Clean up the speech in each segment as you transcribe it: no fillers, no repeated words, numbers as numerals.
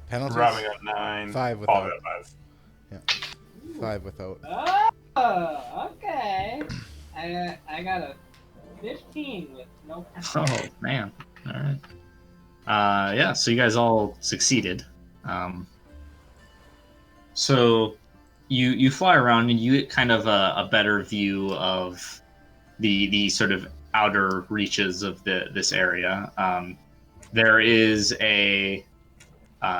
Penalties? Robbing got 9. 5 Paul without. got 5. Yeah. 5 without. Oh, okay. I got a 15 with no penalty. Oh man! All right. Yeah. So you guys all succeeded. So you fly around and you get kind of a better view of the sort of outer reaches of this area. There is a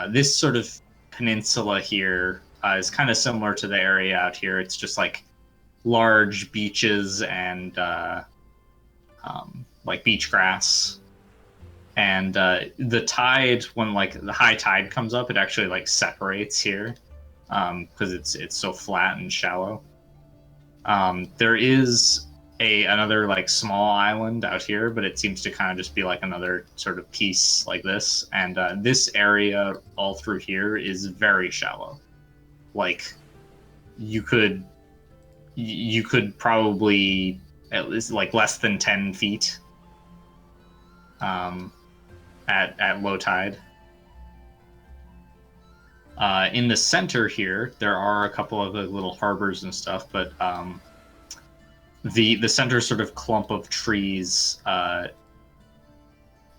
this sort of peninsula here is kind of similar to the area out here. It's just like large beaches and like beach grass. And the tide, when like the high tide comes up, it actually like separates here because it's so flat and shallow. There is another like small island out here, but it seems to kind of just be like another sort of piece like this. And this area all through here is very shallow. Like you could probably at least like less than 10 feet at low tide. In the center here, there are a couple of the little harbors and stuff, but the center sort of clump of trees,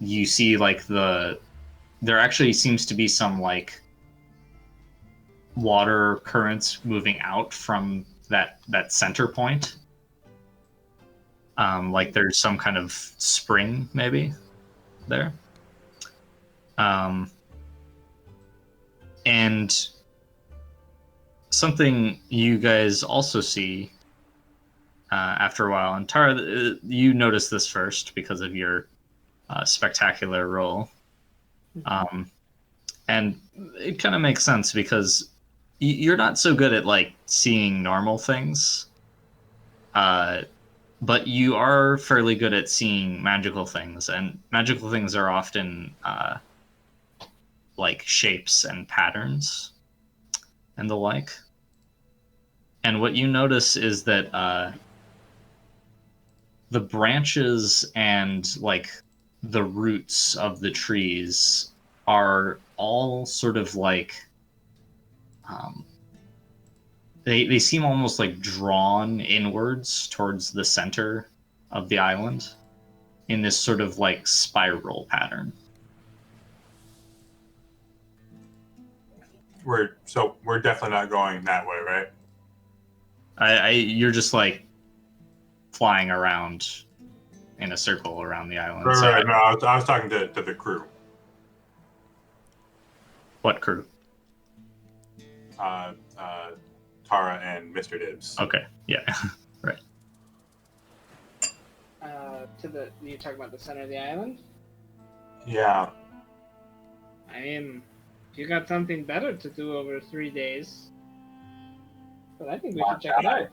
you see like there actually seems to be some like water currents moving out from that center point. Like there's some kind of spring maybe there. And something you guys also see after a while, and Tara, you notice this first because of your spectacular roll. And it kind of makes sense because you're not so good at like seeing normal things, but you are fairly good at seeing magical things, and magical things are often like shapes and patterns and the like. And what you notice is that the branches and like the roots of the trees are all sort of like they seem almost like drawn inwards towards the center of the island in this sort of like spiral pattern. We're definitely not going that way, right? You're just like flying around in a circle around the island. Right. No, I was talking to the crew. What crew? Tara and Mr. Dibs. Okay, yeah, right. You talking about the center of the island? Yeah. I mean, if you got something better to do over 3 days, but I think we should check it out.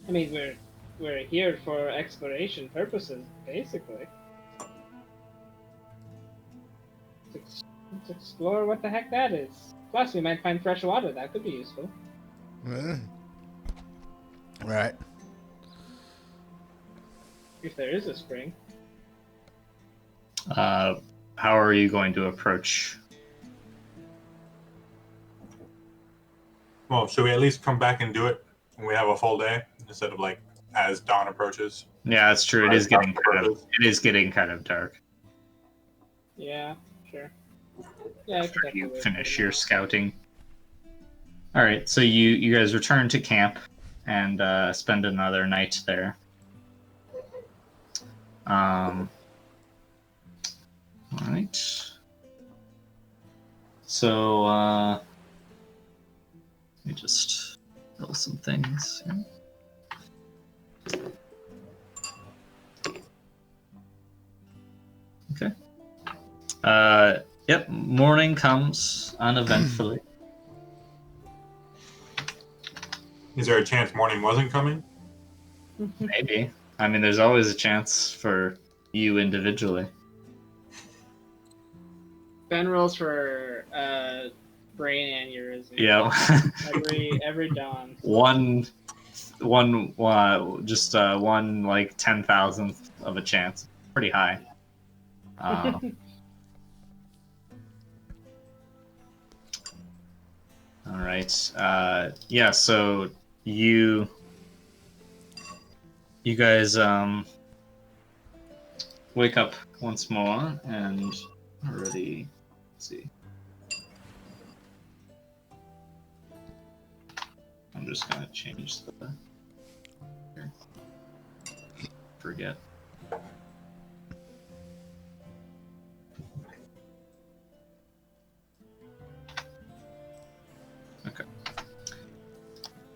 I mean, we're here for exploration purposes, basically. Let's explore what the heck that is. Plus, we might find fresh water. That could be useful. Right. If there is a spring. How are you going to approach? Well, should we at least come back and do it when we have a full day instead of like as dawn approaches? Yeah, that's true. It is getting kind of dark. Yeah, sure. Yeah, I could You finish your scouting. All right, so you guys return to camp and spend another night there. All right. So let me just fill some things here. Okay. Yep, morning comes uneventfully. Is there a chance morning wasn't coming? Maybe. I mean, there's always a chance for you individually. Ben rolls for brain aneurysm. Yeah. every dawn. One one like 10,000th of a chance. Pretty high. Uh, all right. Yeah. So you guys wake up once more and already. Let's see. I'm just gonna change the. Here. Forget. Okay.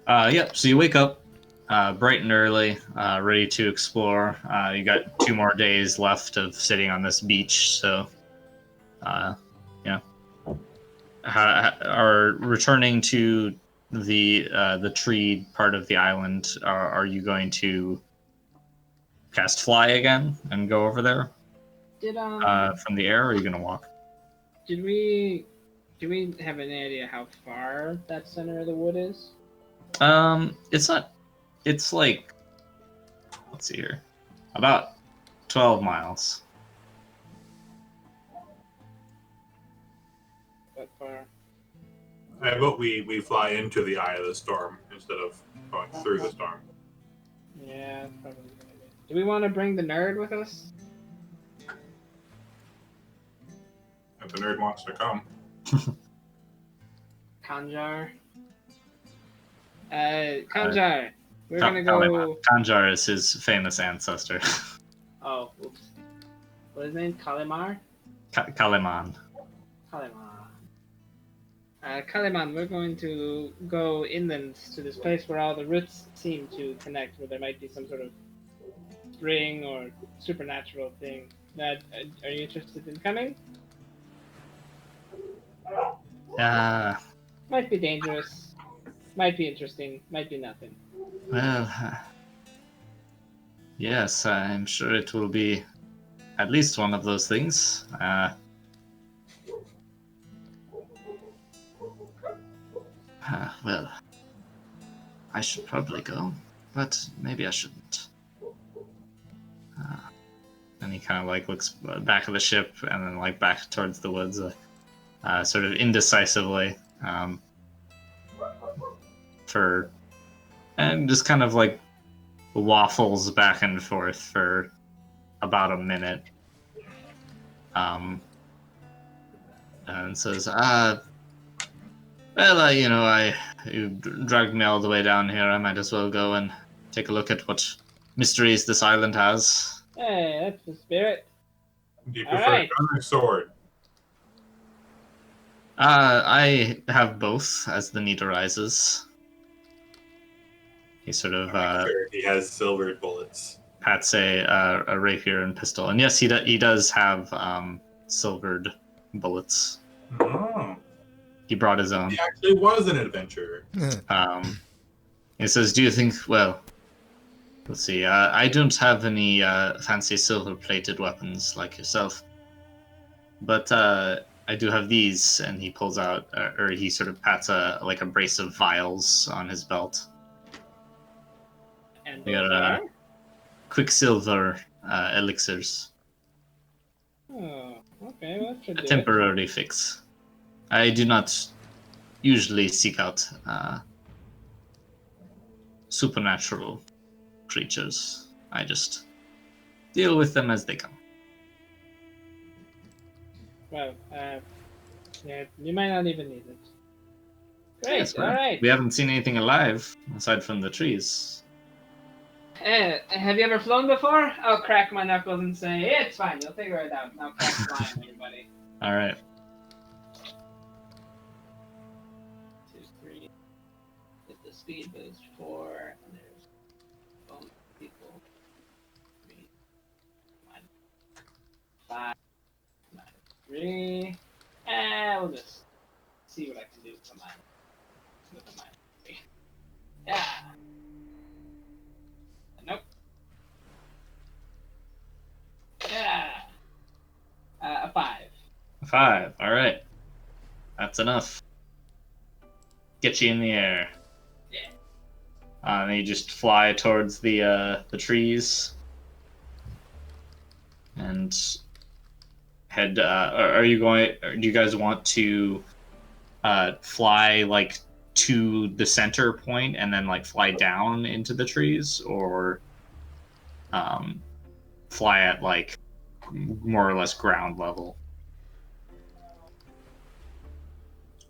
Yep. So you wake up bright and early, ready to explore. You got 2 more days left of sitting on this beach, so yeah. Are returning to the tree part of the island. Are you going to cast fly again and go over there Did from the air? Or are you gonna walk? did we do we have any idea how far that center of the wood is? It's not. It's like, let's see here, about 12 miles. That far? I vote we fly into the eye of the storm instead of going through the storm. Yeah, that's probably a good idea. Do we want to bring the nerd with us? If the nerd wants to come. Kanjar. Kanjar. We're gonna go. Kaliman. Kanjar is his famous ancestor. Oh, oops. What is his name? Kalimar? Kaliman. Kaliman. Kaliman, we're going to go inland to this place where all the roots seem to connect, where there might be some sort of spring or supernatural thing. Are you interested in coming? Might be dangerous. Might be interesting. Might be nothing. Well, yes, I'm sure it will be at least one of those things. Well, I should probably go, but maybe I shouldn't. And he kind of like looks back at the ship and then like back towards the woods, sort of indecisively, and just kind of like waffles back and forth for about a minute, and says, well, you dragged me all the way down here. I might as well go and take a look at what mysteries this island has. Hey, that's the spirit. Do you All prefer right. gun or sword? I have both as the need arises. He sort of Sure, he has silvered bullets. pats a rapier and pistol, and yes, he does have silvered bullets. Oh. He brought his own. He actually was an adventurer. He says, "Do you think? Well, let's see. I don't have any fancy silver-plated weapons like yourself, but I do have these." And he pulls out, or he sort of pats a brace of vials on his belt. And We got quicksilver elixirs. Oh, okay. Well, that should A do it. temporary fix. I do not usually seek out supernatural creatures. I just deal with them as they come. Well, yeah, you might not even need it. Great. Yes, All well, right. we haven't seen anything alive aside from the trees. Have you ever flown before? I'll crack my knuckles and say, it's fine, you'll figure it out. I'll crack flying, everybody. All right. 2, 3. Get the speed boost 4. And there's bonus people. 3. Minus 5. Minus 3. And we'll just see what I can do with the minus. With the minus 3. Yeah. Nope. Yeah. A 5. 5. All right. That's enough. Get you in the air. Yeah. And you just fly towards the trees and head. Are you going? Or do you guys want to fly like to the center point and then like fly down into the trees, or fly at like more or less ground level?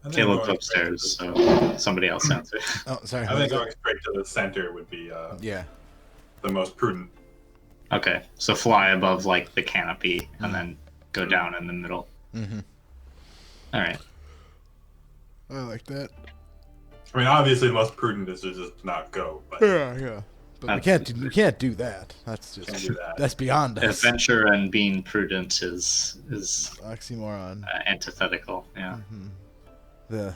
I think Caleb's going upstairs, so somebody else answer. Oh, sorry. I what think was going straight to the center would be that? Yeah. the most prudent. Okay, so fly above like the canopy and then go down in the middle. Mm-hmm. All right. I like that. I mean, obviously, the most prudent is to just not go, but Yeah. But That's- we can't do that. That's just Can't do that. that's beyond us. Adventure and being prudent is Oxymoron. antithetical. Yeah. The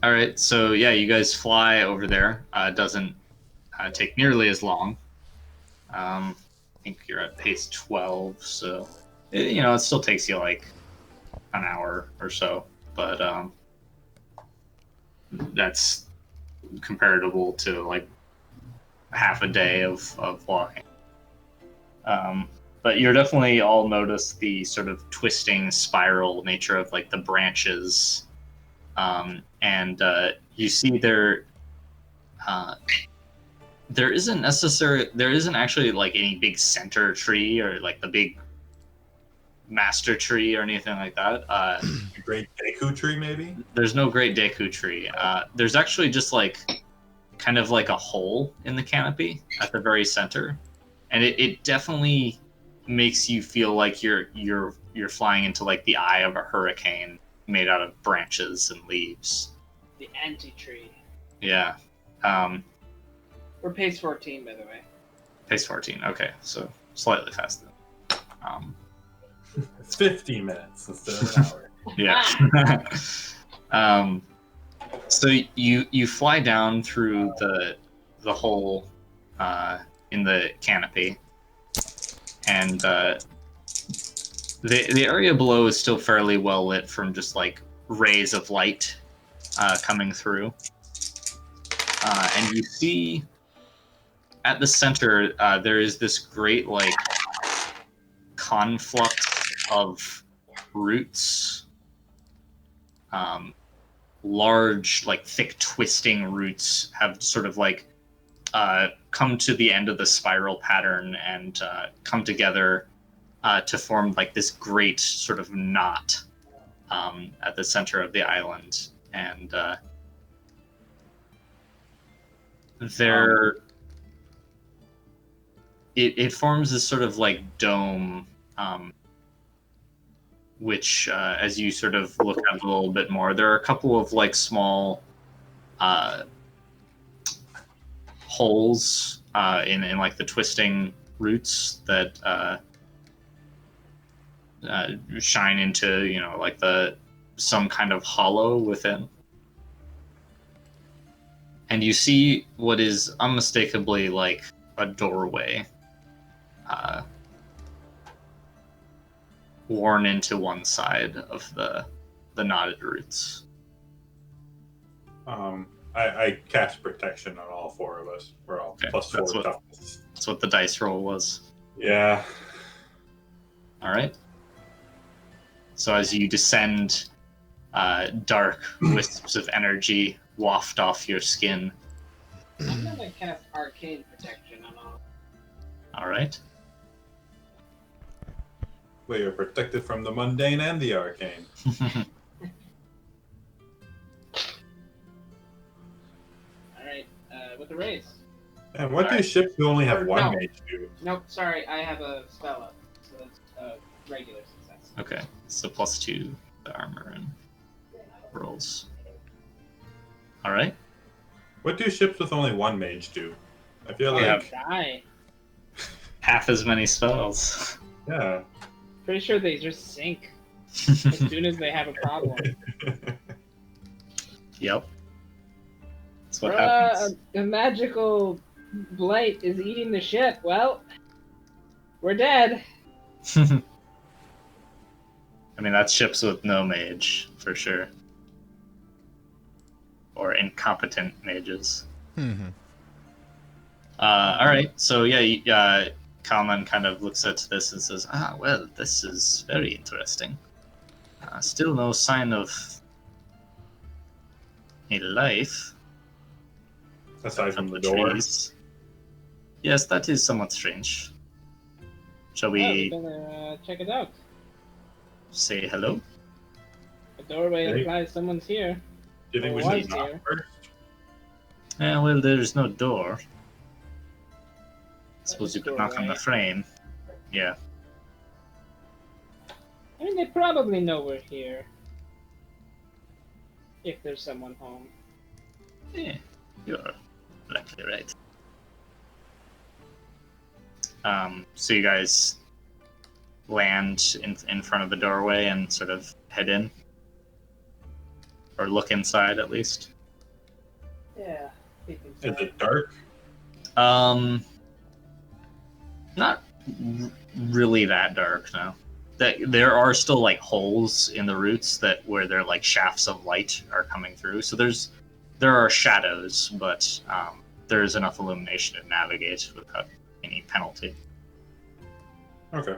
All right. So yeah, you guys fly over there. It doesn't take nearly as long. I think you're at pace 12, so it still takes you like an hour or so, but that's comparable to like half a day of walking. But you're definitely all notice the sort of twisting spiral nature of like the branches, and you see there isn't actually like any big center tree or like the big master tree or anything like that. a great Deku tree, maybe? There's no great Deku tree. There's actually just like kind of like a hole in the canopy at the very center, and it definitely makes you feel like you're flying into like the eye of a hurricane made out of branches and leaves. The anti-tree. Yeah. We're pace 14, by the way. Pace 14. Okay, so slightly faster. It's 15 minutes instead of an hour. Yeah. So you fly down through the hole in the canopy, and the area below is still fairly well lit from just like rays of light coming through, and you see at the center there is this great like conflux of roots, large like thick twisting roots have sort of like come to the end of the spiral pattern and come together to form like this great sort of knot at the center of the island, and there it forms this sort of like dome, which as you sort of look at it a little bit more, there are a couple of like small holes in like the twisting roots that shine into like some kind of hollow within, and you see what is unmistakably like a doorway worn into one side of the knotted roots. I cast protection on all four of us. We're all Okay, plus 4 that's what- toughness. That's what the dice roll was. Yeah. All right. So as you descend, dark wisps of energy waft off your skin. I'm gonna cast arcane protection on all. All right. We are protected from the mundane and the arcane. Alright, with the raise. And what do Alright. ships who only have Or one no. mage do? Nope, sorry, I have a spell up. So that's regular success. Okay, so +2 the armor and rolls. All right. What do ships with only one mage do? I feel Yeah. like Die. Half as many spells. yeah. Pretty sure they just sink as soon as they have a problem. Yep. That's what happens. A magical blight is eating the ship. Well, we're dead. I mean, that's ships with no mage for sure. or incompetent mages. Mm-hmm. All right, so yeah, Kalman kind of looks at this and says, "Ah, well, this is very interesting. Still no sign of a life Aside from from the the door. trees. Yes, that is somewhat strange. Shall Well, we we better check it out. say hello? The doorway Hey. implies someone's here. Do you think Or we was should knock here. first? Well, there's no door. Suppose Just you could knock on the doorway. frame. Yeah. I mean, they probably know we're here. If there's someone home. Yeah, you're likely right. So you guys land in front of the doorway and sort of head in, or look inside at least. Yeah. Is it dark? Not really that dark, no. There are still like holes in the roots that where they're like shafts of light are coming through. So there are shadows, but there's enough illumination to navigate without any penalty. Okay.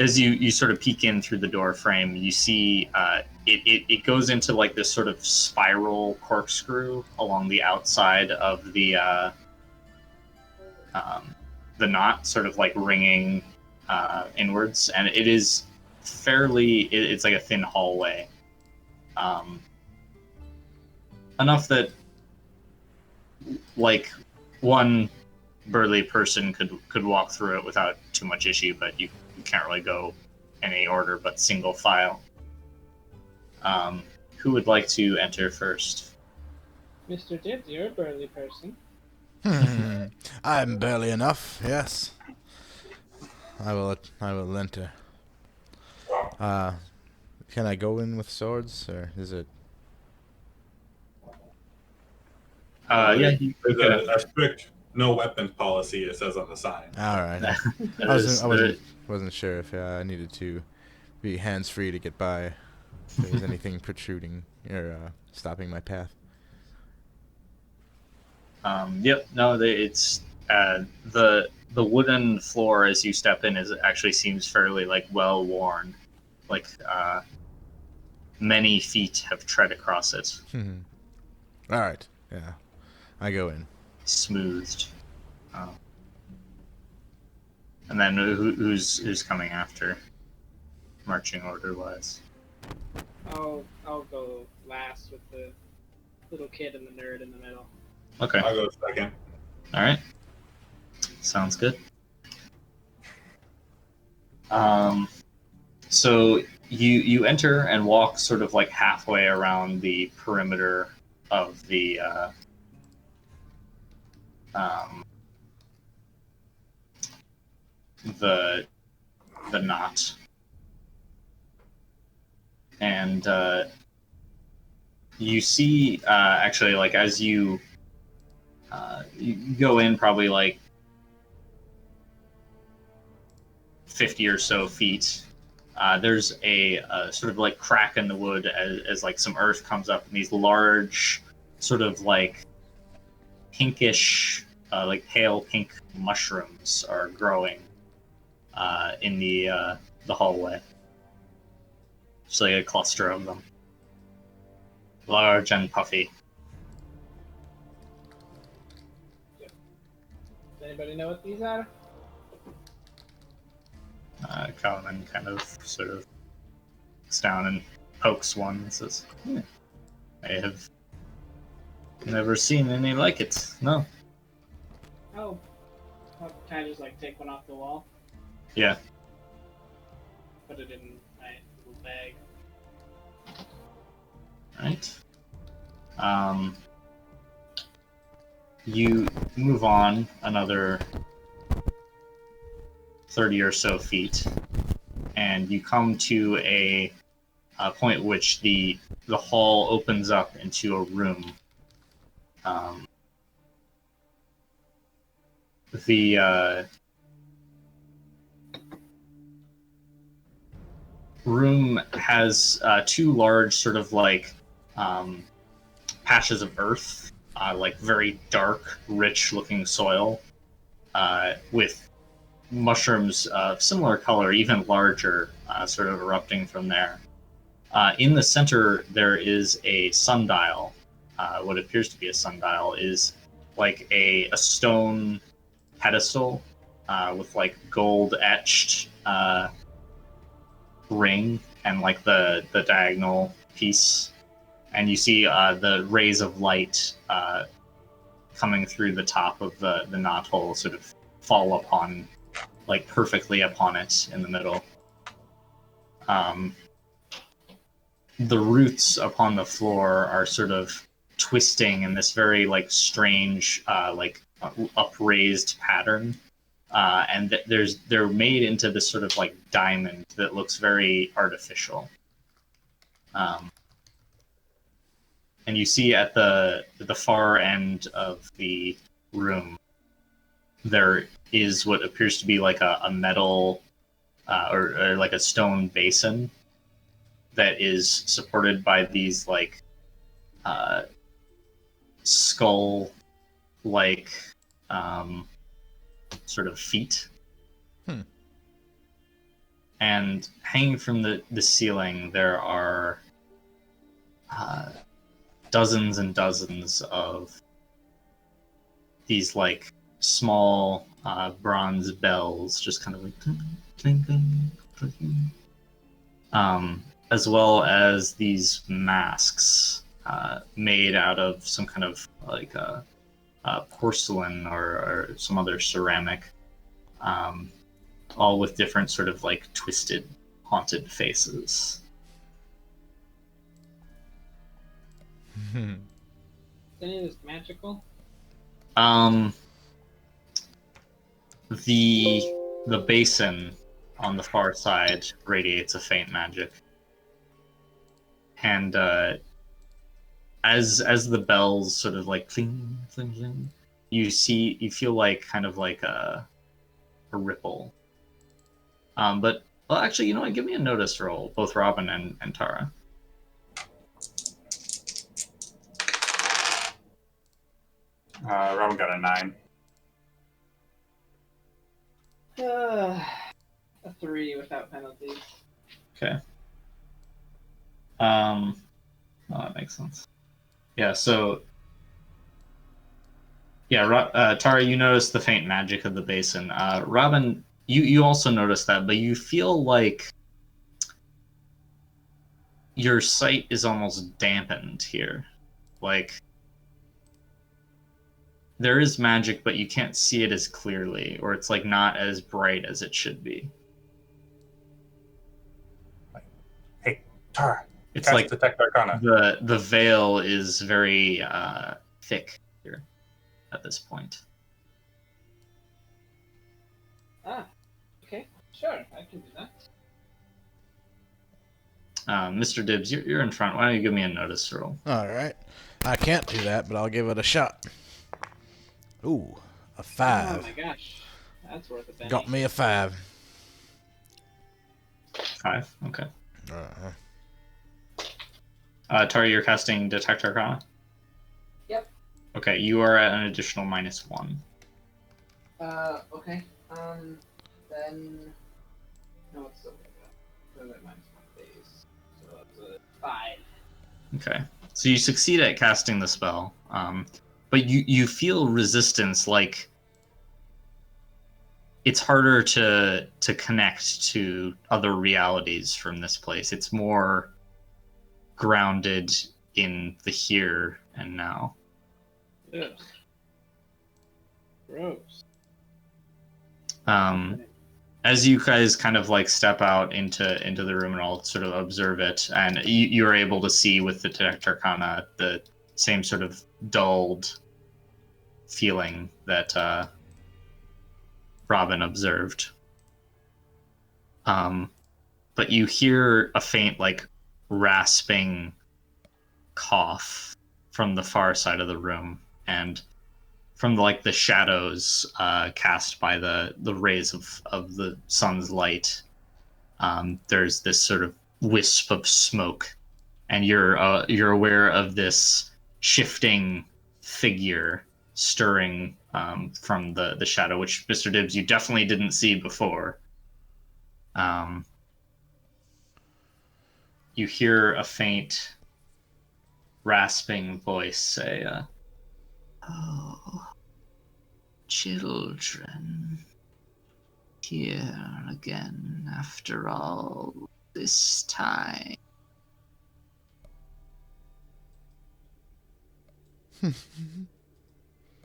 As you sort of peek in through the door frame, you see it goes into like this sort of spiral corkscrew along the outside of the knot, sort of like ringing inwards, and it is it's like a thin hallway, enough that like one burly person could walk through it without too much issue, but you can't really go in any order but single file. Who would like to enter first? Mr. Dibbs, you're a burly person. I'm barely enough. Yes. I will enter. Can I go in with swords, or is it? Yeah, you There's a strict no weapons policy, it says on the sign. All right. I wasn't sure if I needed to be hands free to get by. If there was anything protruding or stopping my path. Yep. No, it's the wooden floor as you step in actually seems fairly like well worn, like many feet have tread across it. All right. Yeah, I go in. Smoothed. And then who's coming after, marching order wise? I'll go last with the little kid and the nerd in the middle. Okay. I'll go second. All right. Sounds good. So you enter and walk sort of like halfway around the perimeter of the knot, and you see actually like as you go in probably like 50 or so feet. There's a sort of like crack in the wood as like some earth comes up, and these large sort of like pinkish, like pale pink mushrooms are growing in the hallway. Just like a cluster of them, large and puffy. Does anybody know what these are? Kalman kind of sort of looks down and pokes one and says, I have never seen any like it. No. Oh. Can I just like take one off the wall? Yeah. Put it in my little bag. Alright. You move on another 30 or so feet, and you come to a point which the hall opens up into a room. The room has two large sort of like patches of earth, like very dark, rich-looking soil, with mushrooms of similar color, even larger, sort of erupting from there. In the center, there is a sundial. What appears to be a sundial is like a stone pedestal with like gold etched ring and like the diagonal piece. And you see the rays of light coming through the top of the knothole sort of fall upon, like perfectly upon it in the middle. The roots upon the floor are sort of twisting in this very like strange, upraised pattern, and they're made into this sort of like diamond that looks very artificial. And you see at the far end of the room, there is what appears to be like a metal or like a stone basin that is supported by these like skull like sort of feet. And hanging from the ceiling there are dozens and dozens of these like small bronze bells, just kind of like clinking, clinking. As well as these masks made out of some kind of like porcelain or some other ceramic, all with different sort of like twisted, haunted faces. Is any of this magical? The basin on the far side radiates a faint magic. And as the bells sort of like cling, cling, cling, you feel like kind of like a ripple. But well, actually, you know what? Give me a notice roll, both Robin and Tara. Robin got a 9. A 3 without penalties. Okay. Oh, that makes sense. Yeah, so... Yeah, Tara, you notice the faint magic of the basin. Robin, you also notice that, but you feel like your sight is almost dampened here. Like, there is magic, but you can't see it as clearly, or it's like not as bright as it should be. Hey, Tara. It's cast like Detect Arcana. the veil is very thick here at this point. Okay, sure, I can do that. Mr. Dibbs, you're in front. Why don't you give me a notice roll? All right. I can't do that, but I'll give it a shot. Ooh, a 5. Oh my gosh, that's worth a penny. Got me a 5. 5? Okay. Tari, you're casting Detect Arcana? Yep. Okay, you are at an additional -1. Okay. Then... No, it's still good. At -1 base. So that's a 5. Okay. So you succeed at casting the spell, but you feel resistance, like it's harder to connect to other realities from this place. It's more grounded in the here and now. Ugh. Gross. As you guys kind of like step out into the room and all sort of observe it, and you're able to see with the Detect Arcana the same sort of dulled feeling that Robin observed. But you hear a faint like rasping cough from the far side of the room, and from the shadows cast by the rays of the sun's light, there's this sort of wisp of smoke and you're aware of this shifting figure stirring from the shadow, which Mr. Dibbs you definitely didn't see before. You hear a faint rasping voice say, "Oh, children, here again after all this time."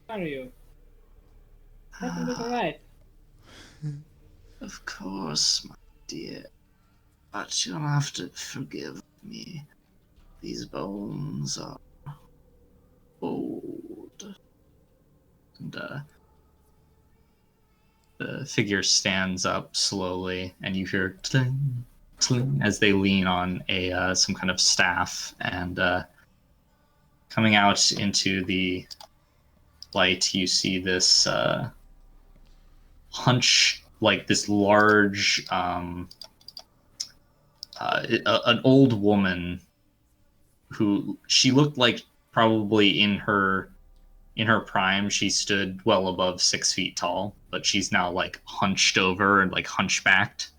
How are you? Everything is alright. Of course, my dear, but you'll have to forgive me. These bones are old. And the figure stands up slowly, and you hear cling, cling as they lean on a some kind of staff. And coming out into the light, you see this hunch, like this large, an old woman who she looked like probably in her prime she stood well above 6 feet tall, but she's now like hunched over and like hunchbacked.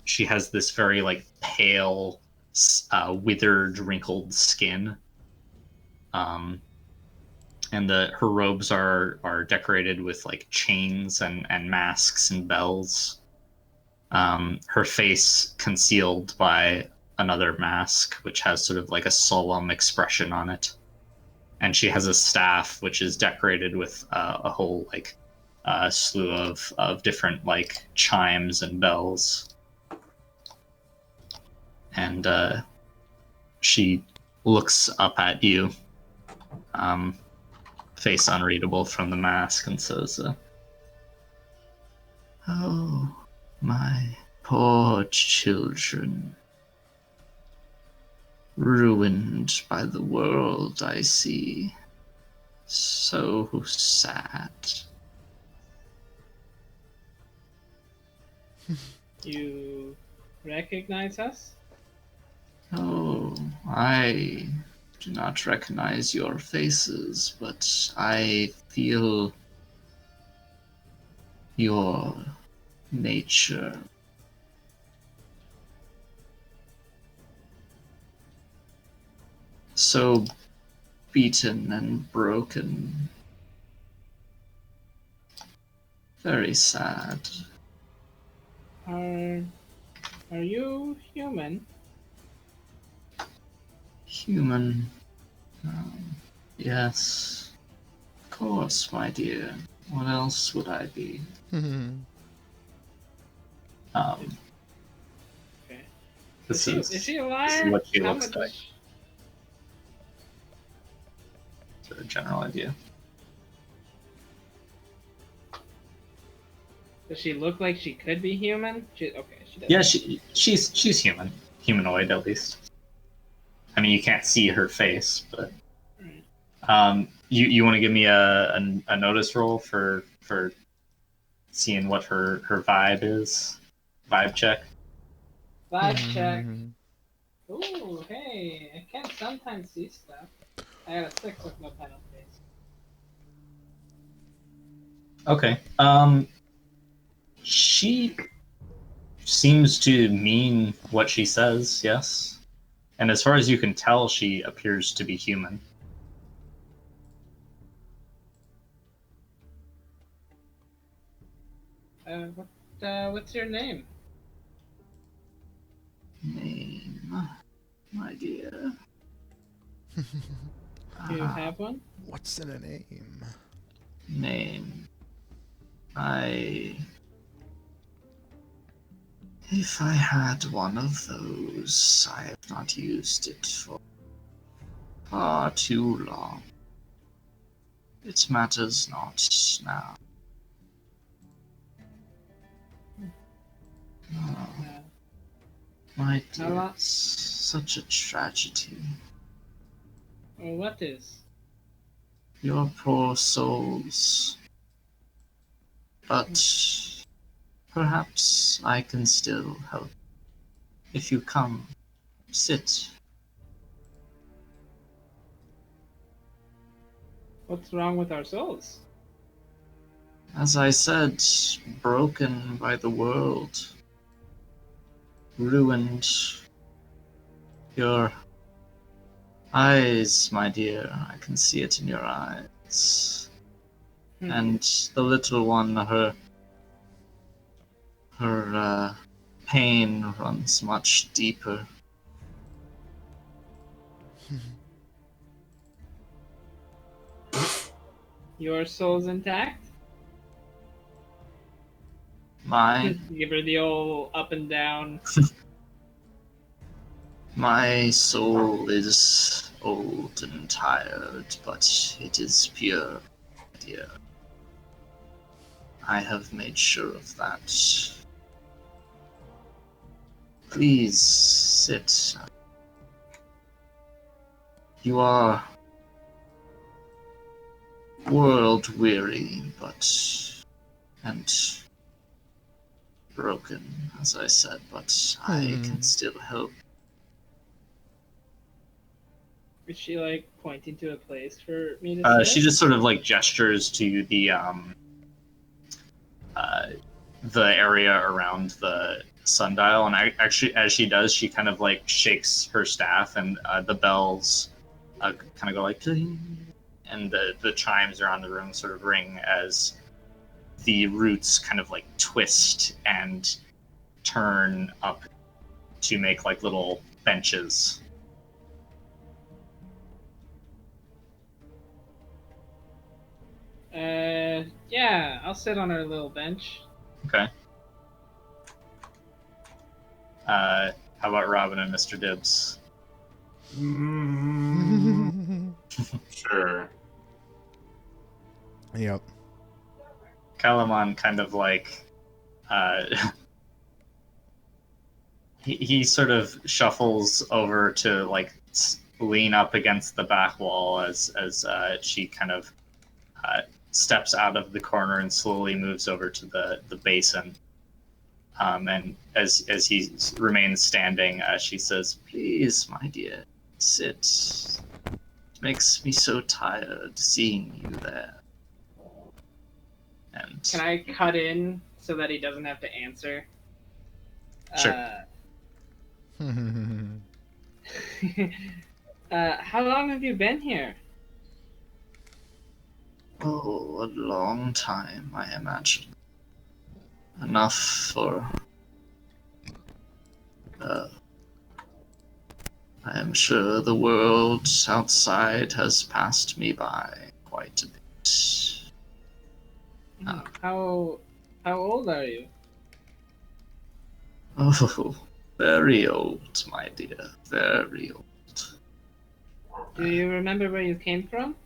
She has this very like pale, withered, wrinkled skin. And her robes are decorated with like chains and masks and bells. Her face concealed by another mask, which has sort of like a solemn expression on it. And she has a staff which is decorated with a whole like slew of different like chimes and bells. And she looks up at you, face unreadable from the mask, and says, "Oh, my poor children. Ruined by the world, I see. So sad." You recognize us? Oh, I do not recognize your faces, but I feel your nature. So beaten and broken. Very sad. Are you human? Human. Yes. Of course, my dear. What else would I be? Okay. This Is she a liar? this is what she How looks much- like. Sort of general idea. Does she look like she could be human? She does. Yeah, she's human. Humanoid, at least. I mean, you can't see her face, but you want to give me a notice roll for seeing what her vibe is? Vibe check. Vibe check. Ooh, hey, I can sometimes see stuff. I got a 6 with no penalties. Okay. She seems to mean what she says, yes. And as far as you can tell, she appears to be human. What's your name? Name, my dear. Do you have one? What's in a name? Name. If I had one of those, I have not used it for far too long. It matters not now. Oh, my dear, it's such a tragedy. Well, what is? Your poor souls. But perhaps I can still help. If you come Sit. What's wrong with our souls? As I said, broken by the world. Ruined. Your eyes, my dear. I can see it in your eyes. And the little one, her pain runs much deeper. Your soul's intact? My Give her the old up and down. my soul is old and tired, but it is pure, dear. I have made sure of that. Please sit. You are world weary, and broken, as I said, but I can still help. Is she like pointing to a place for me to sit? She just sort of like gestures to the area around the sundial, and actually, as she does, she kind of like shakes her staff, and the bells kind of go like, ding, and the chimes around the room sort of ring as the roots kind of like twist and turn up to make like little benches. Yeah, I'll sit on her little bench. Okay. How about Robin and Mr. Dibbs? Sure. Yep. Kalaman kind of like he sort of shuffles over to like lean up against the back wall as she kind of steps out of the corner and slowly moves over to the basin. And as he remains standing, she says, "Please, my dear, sit. It makes me so tired seeing you there." And Can I cut in so that he doesn't have to answer? Sure. How long have you been here? oh, a long time, I imagine. Enough for. I am sure the world outside has passed me by quite a bit. How old are you? Oh, very old, my dear. Very old. Do you remember where you came from?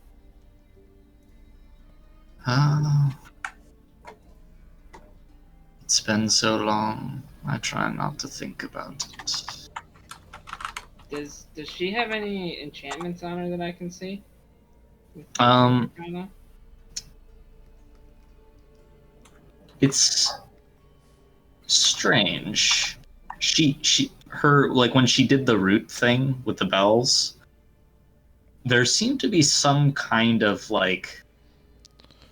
It's been so long. I try not to think about it. Does she have any enchantments on her that I can see? It's strange. Her like when she did the root thing with the bells, there seemed to be some kind of like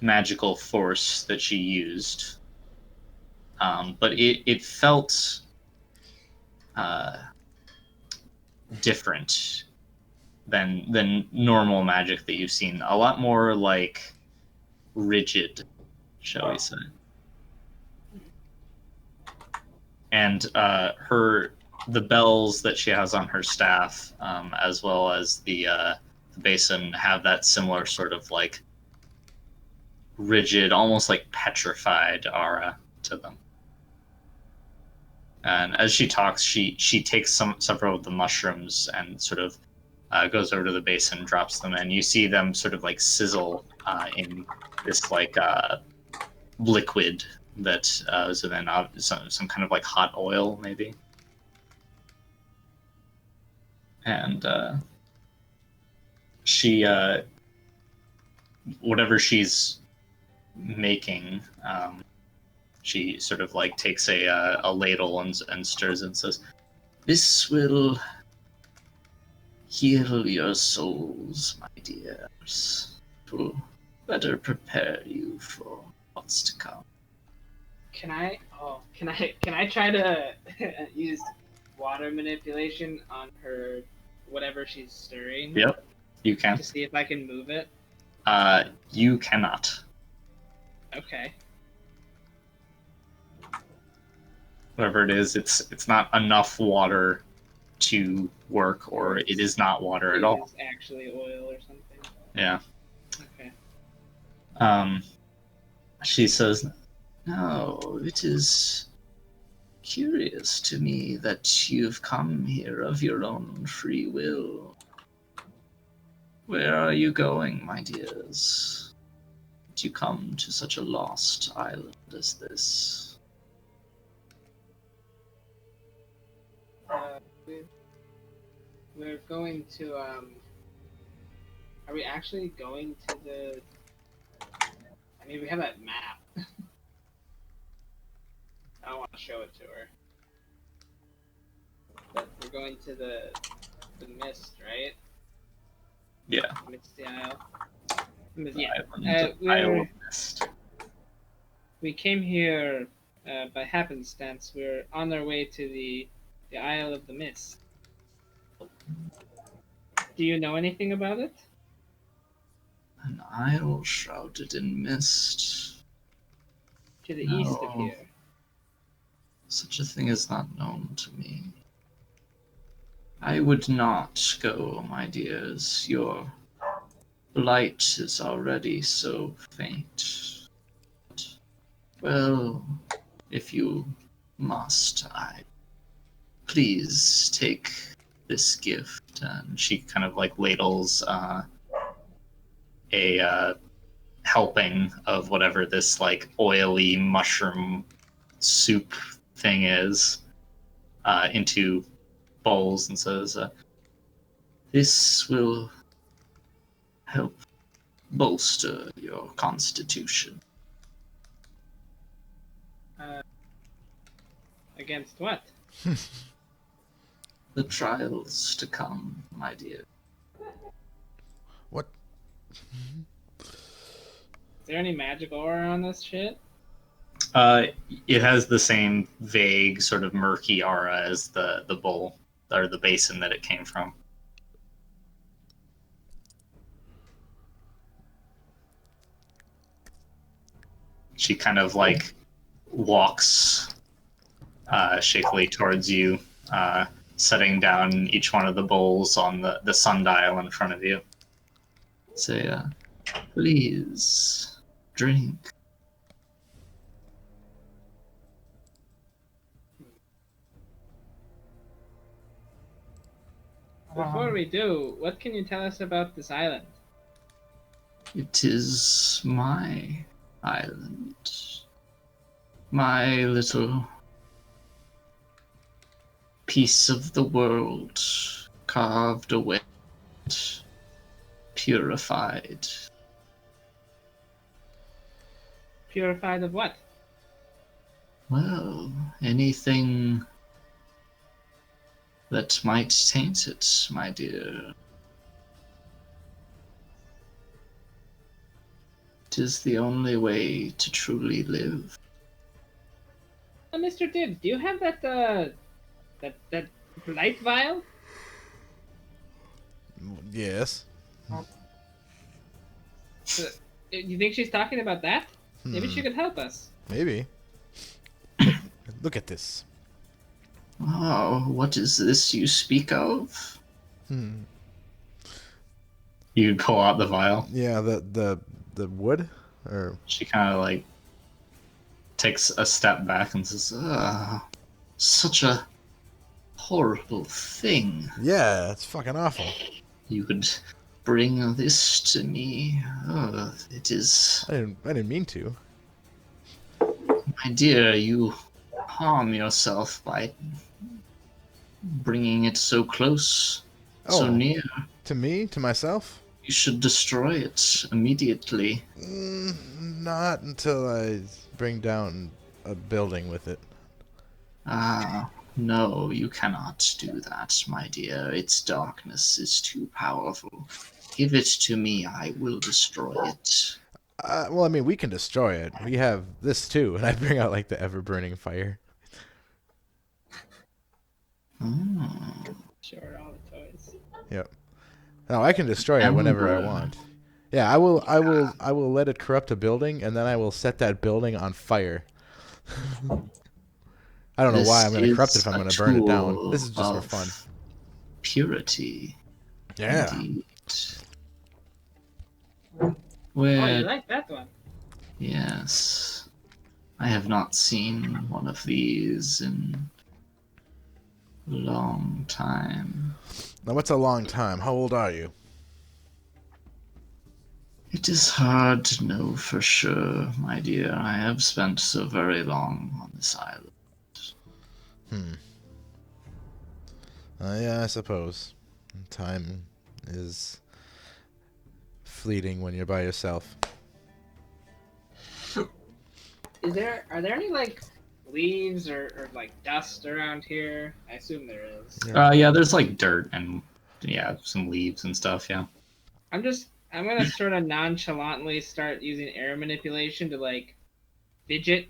magical force that she used. But it felt different than normal magic that you've seen. A lot more like rigid, shall we say. And the bells that she has on her staff, as well as the basin, have that similar sort of like rigid, almost like petrified aura to them. And as she talks, she takes several of the mushrooms and sort of goes over to the basin, drops them, and you see them sort of like sizzle in this like liquid that is then some kind of like hot oil maybe. And she whatever she's making, she sort of like takes a ladle and stirs it and says, "This will heal your souls, my dears. It will better prepare you for what's to come. Can I? Oh, can I? Can I try to use water manipulation on her, whatever she's stirring? Yep, you can. To see if I can move it. You cannot. Okay. Whatever it is, it's not enough water to work, or it is not water at all. It's actually oil or something. Yeah. Okay. She says, "No, it is curious to me that you've come here of your own free will. Where are you going, my dears? Did you come to such a lost island as this?" We're going to Are we actually going to the? I mean, we have that map. I don't want to show it to her. But we're going to the mist, right? Yeah. Misty Isle. Yeah. Isle Mist. We came here by happenstance. We're on our way to the Isle of the Mist. Do you know anything about it? An isle shrouded in mist. To the east of No. here. Such a thing is not known to me. I would not go, my dears. Your light is already so faint. But, well, if you must, please take this gift. And she kind of like ladles a helping of whatever this like oily mushroom soup thing is into bowls and says, "This will help bolster your constitution." Against what? The trials to come, my dear. What? Is there any magic aura on this shit? It has the same vague, sort of murky aura as the bowl or the basin that it came from. She kind of like walks shakily towards you, setting down each one of the bowls on the sundial in front of you. Say, "Please drink." Before we do, what can you tell us about this island? It is my island. My little piece of the world carved away, purified. Purified of what? Well, anything that might taint it, my dear. It is the only way to truly live. Mr. Dibb, do you have that light vial? Yes. You think she's talking about that? Maybe she could help us. Maybe. Look at this. Oh, what is this you speak of? Hmm. You pull out the vial. Yeah, the wood, or She kind of like takes a step back and says, such a horrible thing. yeah, it's fucking awful. You would bring this to me. It is, I didn't mean to. my dear, you harm yourself by bringing it so close, so near. To me, to myself. You should destroy it immediately. Not until I bring down a building with it. Ah, No, you cannot do that, my dear. Its darkness is too powerful. Give it to me, I will destroy it. Well, I mean, we can destroy it. We have this too, and I bring out like the ever-burning fire. Oh. Sure, all the toys. Yep. No, I can destroy it whenever I Ember. want. Yeah, I will let it corrupt a building, and then I will set that building on fire. I don't know why This I'm going to corrupt it is if I'm a going to burn it down. tool This is just for of fun. purity. Yeah. Indeed. Oh, Where? you like that one? Yes. I have not seen one of these in a long time. Now, what's a long time? How old are you? It is hard to know for sure, my dear. I have spent so very long on this island. Yeah, I suppose. Time is fleeting when you're by yourself. Are there any like leaves or like dust around here? I assume there is. Yeah, there's like dirt and some leaves and stuff, yeah. I'm gonna sort of nonchalantly start using air manipulation to like fidget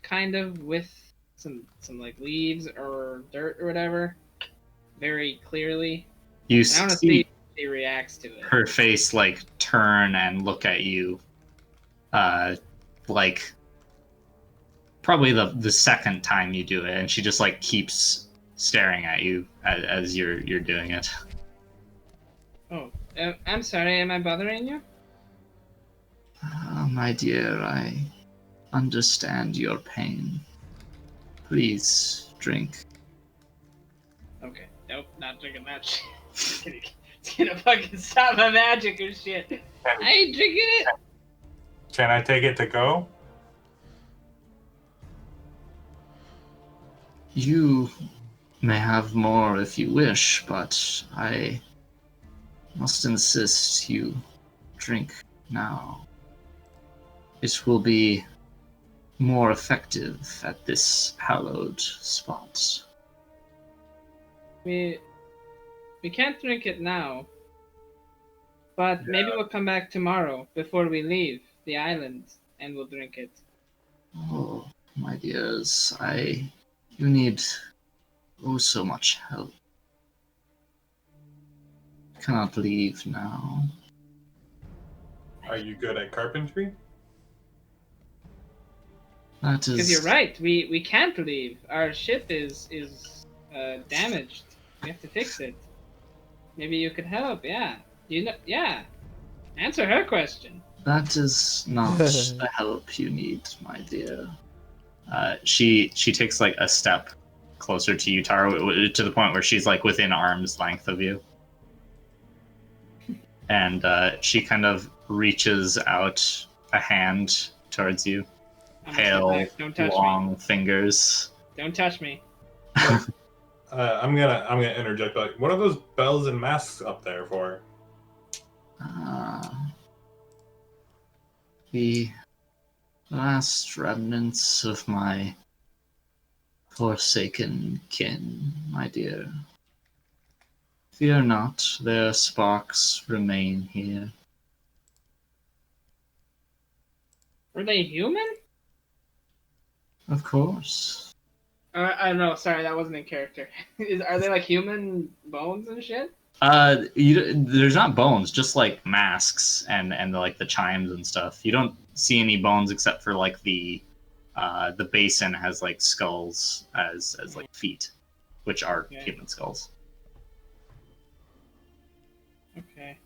kind of with some like leaves or dirt or whatever very clearly. You And I want to see see if she reacts to it. her face like turn and look at you like probably the second time you do it, and she just like keeps staring at you as you're doing it. Oh, I'm sorry. Am I bothering you? My dear, I understand your pain. Please drink. Okay. Nope, not drinking that shit. It's gonna fucking stop my magic or shit. I ain't drinking it. Can I take it to go? You may have more if you wish, but I must insist you drink now. It will be more effective at this hallowed spot. We can't drink it now. But maybe we'll come back tomorrow before we leave the island and we'll drink it. Oh, my dears, you need so much help. Cannot leave now. Are you good at carpentry? That is. Because you're right, we can't leave. Our ship is damaged. We have to fix it. Maybe you could help. Yeah. Yeah. Answer her question. That is not the help you need, my dear. She takes like a step closer to you, Tara, to the point where she's like within arm's length of you, and she kind of reaches out a hand towards you. Pale, Don't touch long me. fingers. Don't touch me. I'm gonna interject. Like, what are those bells and masks up there for? The last remnants of my forsaken kin, my dear. Fear not, their sparks remain here. Were they human? Of course. I don't know. Sorry, that wasn't in character. Are they like human bones and shit? There's not bones, just like masks and like the chimes and stuff. You don't see any bones except for like the basin has like skulls as like feet, which are human skulls. Okay.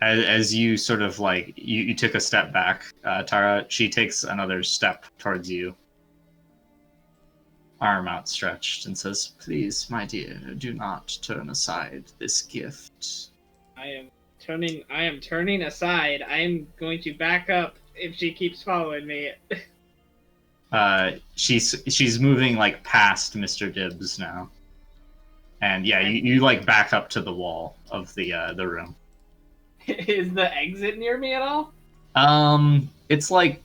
As you sort of like you took a step back, Tara, she takes another step towards you, arm outstretched, and says, "Please, my dear, do not turn aside this gift." I am turning aside. I am going to back up if she keeps following me. She's moving like past Mr. Dibbs now, and yeah, you like back up to the wall of the room. Is the exit near me at all? It's like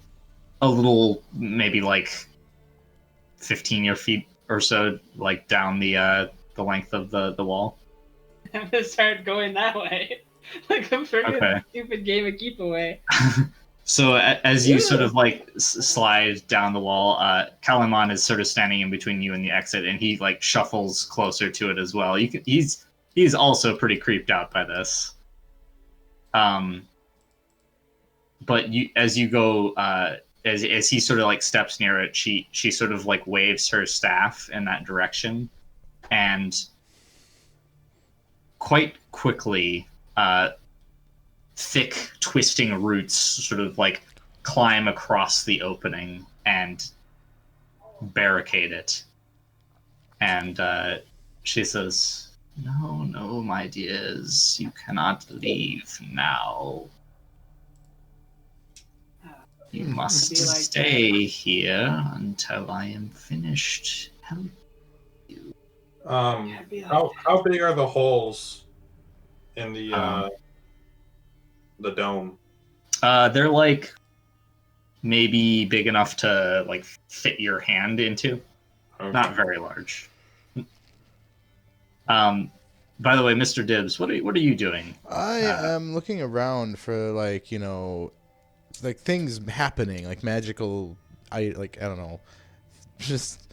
a little, maybe like 15 feet or so, like down the length of the wall. I'm gonna start going that way. Like a freaking Okay. stupid game of keep away. So as you sort Ew. of like slide down the wall, Kalimon is sort of standing in between you and the exit, and he like shuffles closer to it as well. He's also pretty creeped out by this. But as you go, as he sort of like steps near it, she sort of like waves her staff in that direction, and quite quickly, thick twisting roots sort of like climb across the opening and barricade it. And she says, no, my dears, you cannot leave now. You must Be like stay here until I am finished helping you. How big are the holes in the dome? They're like maybe big enough to like fit your hand into. Okay. Not very large. By the way, Mr. Dibbs, what are you doing? I am looking around for like, you know, like things happening, like magical, I don't know, just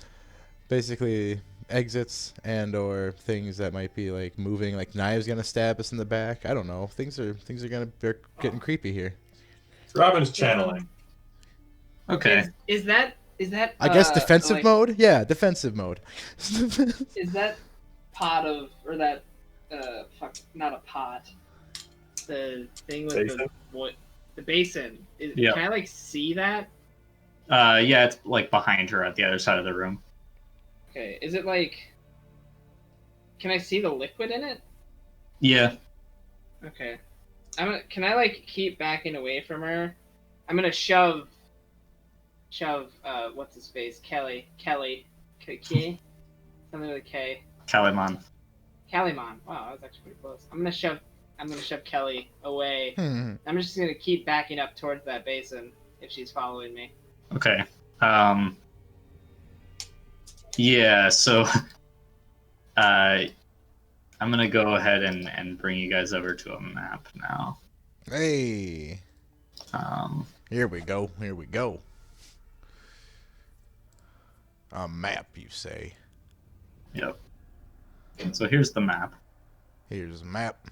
basically exits and or things that might be like moving, like knives gonna stab us in the back. I don't know. They're getting creepy here. Robin's channeling. Okay. Is that I guess defensive like, mode? Yeah, defensive mode. is that pot of, or that not a pot, the thing with Basin? the basin, Yeah. can I like see that? Yeah, it's like behind her at the other side of the room. Okay, is it like, can I see the liquid in it? Yeah. Okay, can I like keep backing away from her? I'm gonna shove what's his face, Kelly, K, something with a K. Kalimon. Calimon. Wow, that was actually pretty close. I'm gonna shove Kelly away. Hmm. I'm just gonna keep backing up towards that basin if she's following me. Okay. Yeah, so I'm gonna go ahead and bring you guys over to a map now. Hey, here we go. A map, you say? Yep. So here's the map. Here's the map.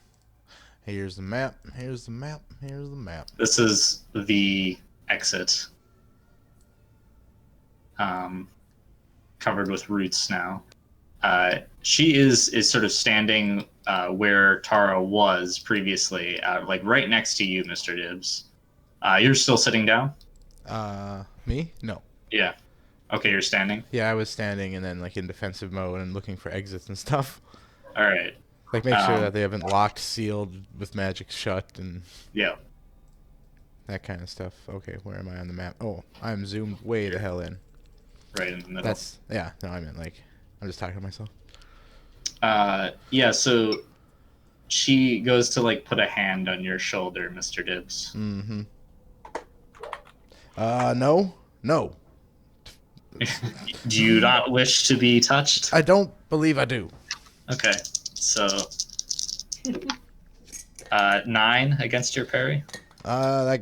Here's the map. Here's the map. Here's the map. This is the exit. Covered with roots now. She is sort of standing where Tara was previously, like right next to you, Mr. Dibbs. You're still sitting down? Me? No. Yeah. Okay, you're standing? Yeah, I was standing and then like in defensive mode and looking for exits and stuff. All right. Like make sure that they haven't locked, sealed with magic shut and Yeah. that kind of stuff. Okay, where am I on the map? Oh, I'm zoomed way the hell in. Right in the middle. No, I meant like, I'm just talking to myself. Yeah, so she goes to like put a hand on your shoulder, Mr. Dibbs. Mm-hmm. No. Do you not wish to be touched? I don't believe I do. Okay, so 9 against your parry. I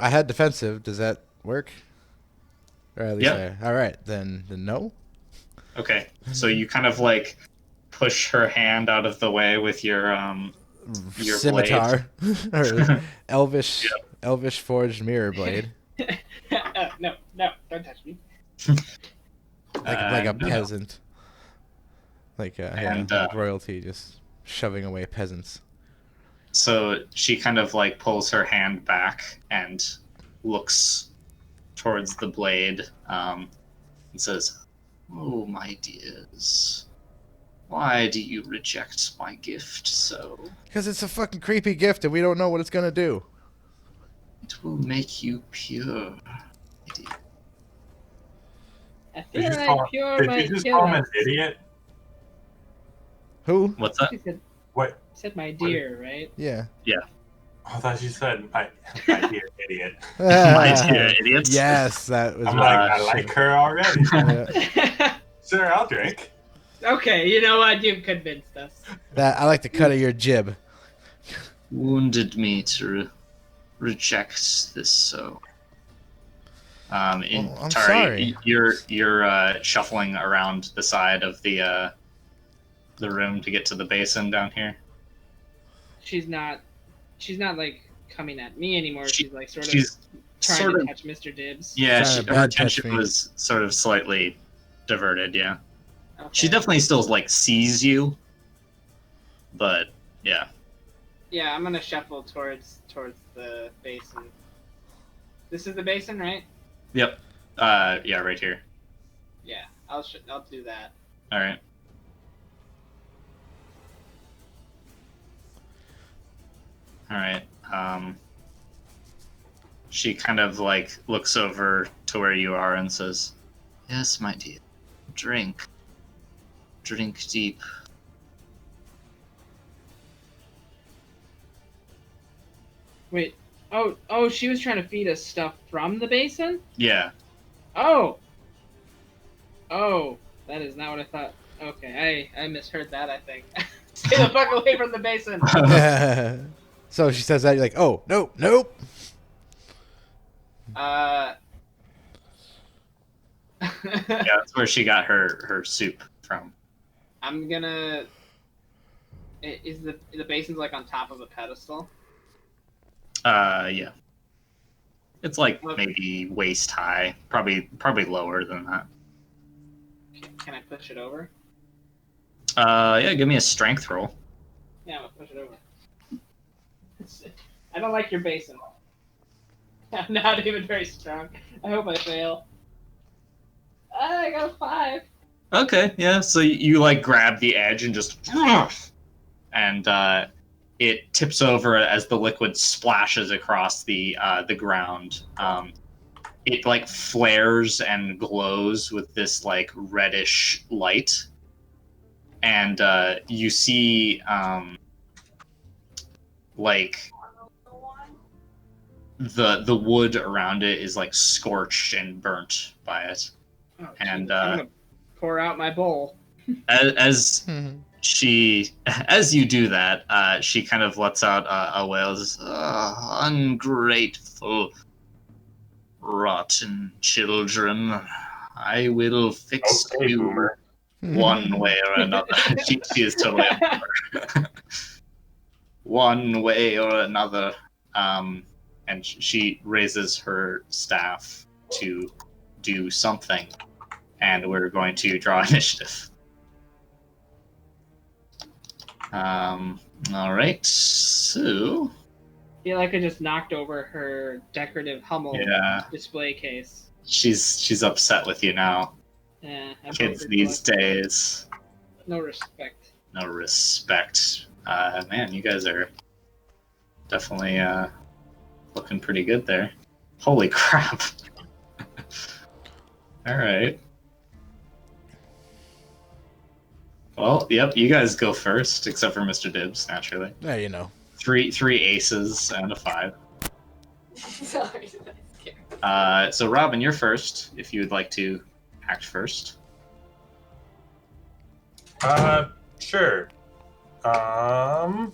had defensive. Does that work? Or at least Yep. all right, then no. Okay, so you kind of like push her hand out of the way with your Scimitar or elvish Yep. elvish forged mirror blade, No, don't touch me. like a no. peasant, like like royalty, just shoving away peasants. So she kind of like pulls her hand back and looks towards the blade and says, "Oh, my dears, why do you reject my gift so? Because it's a fucking creepy gift and we don't know what it's gonna do. It will make you pure." I Did feel you like pure did might you just kill call him an us. idiot? Who? What's that? He said, What? my dear, right? Yeah. I thought you said my dear idiot. My dear idiots. Yes, that was I'm what like, I I should- like her already. Yeah. Sure, I'll drink. Okay, you know what? You've convinced us. That I like the cut of your jib. Wounded me to reject this so. Oh, I'm Tari, sorry. you're shuffling around the side of the room to get to the basin down here. She's not like coming at me anymore. She's like sort of She's trying sort to of touch Mr. Dibs. yeah. Trying to Her bad touch attention me. was sort of slightly diverted. Yeah, Okay. she definitely still like sees you, but yeah. Yeah, I'm gonna shuffle towards the basin. This is the basin, right? Yep. Yeah, right here. Yeah, I'll do that. All right. All right. She kind of like looks over to where you are and says, "Yes, my dear. Drink. Drink deep." Wait. Oh, she was trying to feed us stuff from the basin? Yeah. Oh, that is not what I thought. Okay, I misheard that, I think. Stay the fuck away from the basin. So she says that you're like, oh nope. Uh. Yeah, that's where she got her soup from. I'm gonna. Is the basin's like on top of a pedestal? Yeah. It's like Okay. maybe waist high, probably lower than that. Can I push it over? Yeah, give me a strength roll. Yeah, I'm gonna push it over. I don't like your basin. I'm not even very strong. I hope I fail. I got a 5. Okay, yeah. So you like grab the edge and just, and it tips over as the liquid splashes across the ground. It like flares and glows with this like reddish light, and you see like the wood around it is like scorched and burnt by it. Oh, And, Jesus. I'm gonna pour out my bowl. As as you do that, she kind of lets out a wail. Ungrateful, rotten children. I will fix Okay, you boomer. one way or another. She is totally a boomer. One way or another. And she raises her staff to do something. And we're going to draw initiative. All right. So, I feel like I just knocked over her decorative Hummel yeah, display case. she's upset with you now. Yeah, I Kids broke her these collection. days, No respect. no respect. Man, you guys are definitely looking pretty good there. Holy crap! All right. Well, yep. You guys go first, except for Mr. Dibs, naturally. Yeah, you know. Three aces and a 5. Sorry, that's scary. So Robin, you're first. If you would like to act first. Sure. I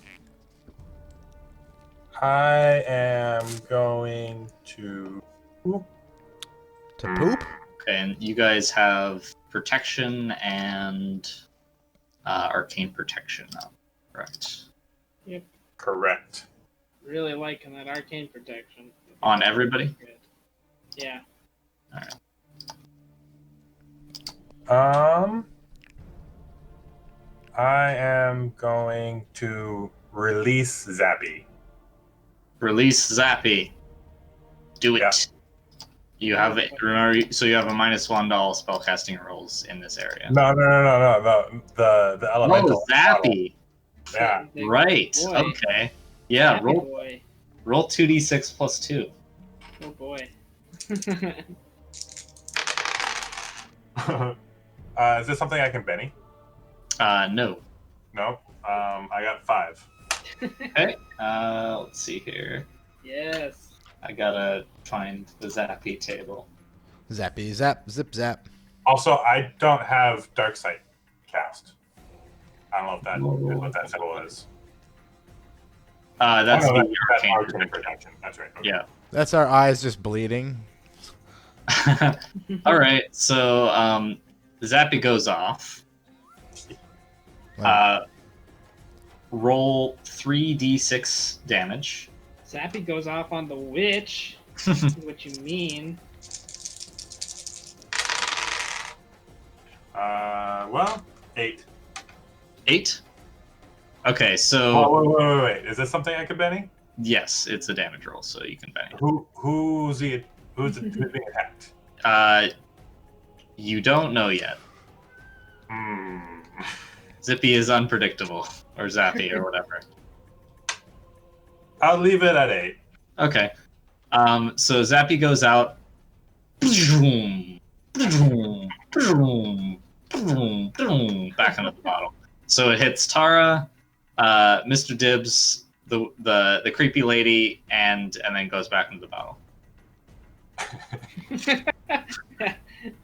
am going to. To poop? Okay, and you guys have protection and arcane protection up, correct? Correct. Really liking that arcane protection. On everybody? Good. Yeah. I am going to release Zappy. Release Zappy. Do it. Yeah. You have it. Remember, so you have a -1 to all spellcasting rolls in this area. No. The elemental. Oh, Zappy. Yeah. Big Right. boy. Okay. Yeah. Happy Roll boy. 2d6 plus 2. Oh boy. Is this something I can Benny? No. No. I got 5. Okay. Let's see here. Yes. I gotta find the Zappy table. Zappy zap, zip zap. Also, I don't have Dark Sight cast. I don't know if that is what that symbol is. That's oh, no, the that's arcane arcane protection. protection. That's right. Okay. Yeah. That's our eyes just bleeding. All right. So Zappy goes off. Like, Roll 3d6 damage. Zappy goes off on the witch. What you mean? Well, 8. 8. Okay, so Oh, wait. Is this something I could Benny? yes, it's a damage roll, so you can Benny. Who's being attacked? You don't know yet. Zippy is unpredictable, or Zappy, or whatever. I'll leave it at 8. Okay. So Zappy goes out. Back into the bottle. So it hits Tara, Mr. Dibbs, the creepy lady, and then goes back into the bottle.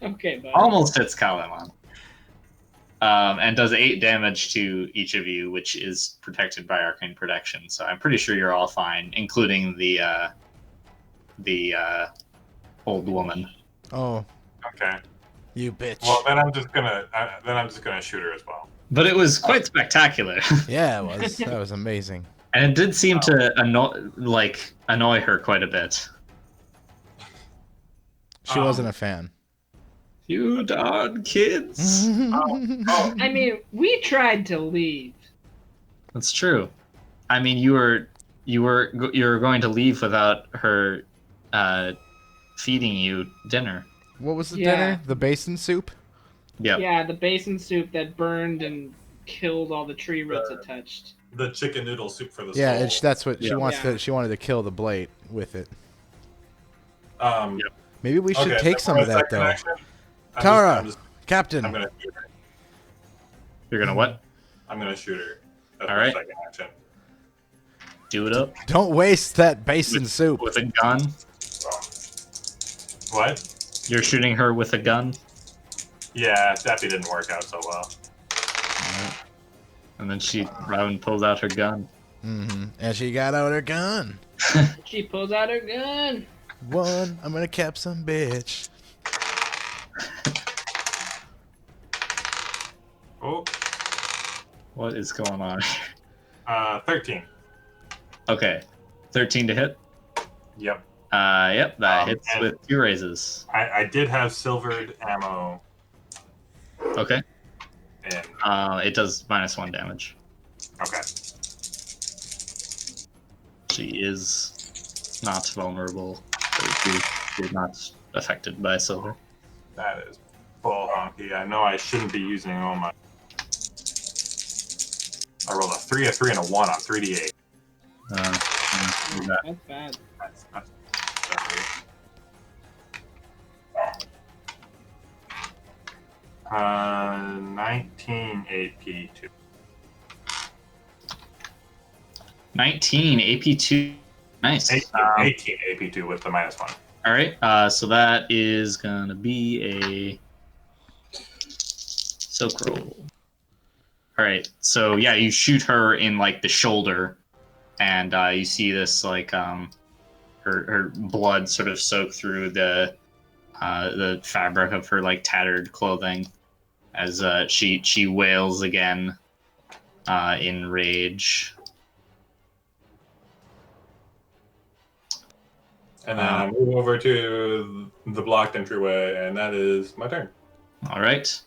Okay, buddy. Almost hits Kalaman. And does 8 damage to each of you, which is protected by arcane protection. So I'm pretty sure you're all fine, including the old woman. oh, Okay. you bitch. Well, then I'm just gonna shoot her as well. But it was quite spectacular, Yeah, it was. That was amazing. and it did seem to annoy her quite a bit. She wasn't a fan. You darn kids. Oh, I mean, we tried to leave. That's true. I mean, you were going to leave without her feeding you dinner. What was the Yeah. dinner? The basin soup? Yep. Yeah, the basin soup that burned and killed all the tree roots it touched. the chicken noodle soup for the Yeah, soul. and that's what she Yeah. wants Yeah. to. She wanted to kill the blade with it. Yep. Maybe we should Okay, take so some for of a that second though. action, Tara, I'm Captain. gonna shoot her. You're gonna what? I'm gonna shoot her. That's All my right. second action. Do it up Don't waste that basin soup. with a gun. What? You're shooting her with a gun, Yeah, Zappy didn't work out so well. and then Robin pulls out her gun. And she got out her gun. She pulls out her gun. One, I'm gonna cap some bitch. Oh, What is going on? 13. Okay, 13 to hit. Yep. Yep, that hits and- with 2 raises. I did have silvered ammo, Okay. and It does -1 damage. okay. She is not vulnerable. She's not affected by silver. That is bull honky. I know I shouldn't be using all my. I rolled a 3, a 3, and a 1 on 3d8. That's bad. That's 19 AP2. 19 AP2. Nice. 18 AP2 with the -1. All right. So that is gonna be a silk roll. All right. So yeah, you shoot her in like the shoulder, and you see this like her blood sort of soak through the fabric of her like tattered clothing as she wails again in rage. And then I move over to the blocked entryway, and that is my turn. All right.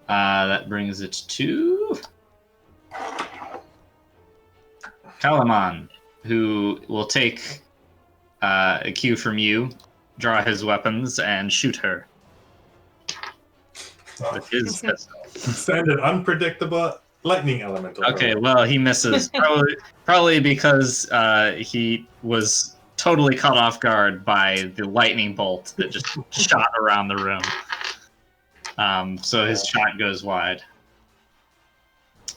That brings it to Kalaman, who will take a cue from you, draw his weapons, and shoot her with his pistol. Send an unpredictable lightning elemental. Okay, well, he misses. Probably because he was totally caught off guard by the lightning bolt that just shot around the room. So his shot goes wide.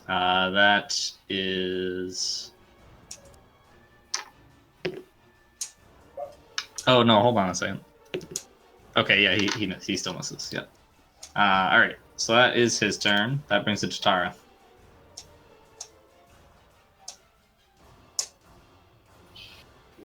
That is Oh no, hold on a second. Okay, yeah, he still misses. Yeah. All right. So that is his turn. That brings it to Tara.